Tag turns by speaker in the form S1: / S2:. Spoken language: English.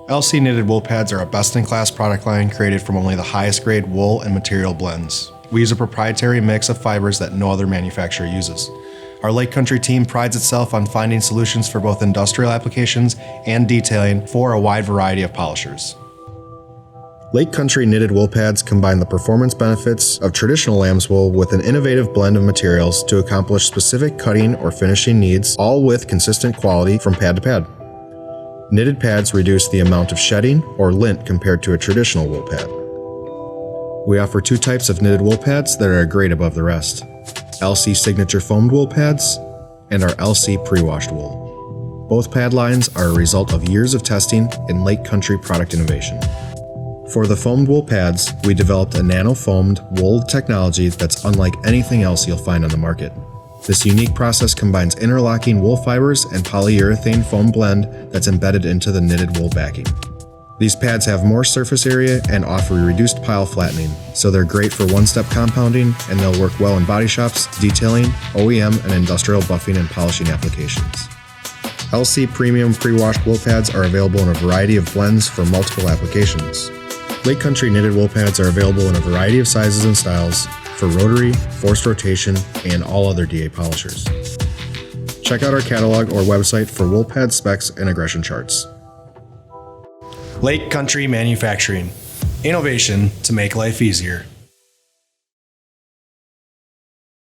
S1: LC knitted wool pads are a best-in-class product line created from only the highest grade wool and material blends. We use a proprietary mix of fibers that no other manufacturer uses. Our Lake Country team prides itself on finding solutions for both industrial applications and detailing for a wide variety of polishers. Lake Country knitted wool pads combine the performance benefits of traditional lamb's wool with an innovative blend of materials to accomplish specific cutting or finishing needs, all with consistent quality from pad to pad. Knitted pads reduce the amount of shedding or lint compared to a traditional wool pad. We offer two types of knitted wool pads that are a grade above the rest: LC Signature Foamed Wool Pads and our LC Pre-Washed Wool. Both pad lines are a result of years of testing in Lake Country product innovation. For the foamed wool pads, we developed a nano-foamed wool technology that's unlike anything else you'll find on the market. This unique process combines interlocking wool fibers and polyurethane foam blend that's embedded into the knitted wool backing. These pads have more surface area and offer reduced pile flattening, so they're great for one-step compounding, and they'll work well in body shops, detailing, OEM, and industrial buffing and polishing applications. LC Premium Pre-Washed Wool Pads are available in a variety of blends for multiple applications. Lake Country knitted wool pads are available in a variety of sizes and styles for rotary, forced rotation, and all other DA polishers. Check out our catalog or website for wool pad specs and aggression charts. Lake Country Manufacturing. Innovation to make life easier.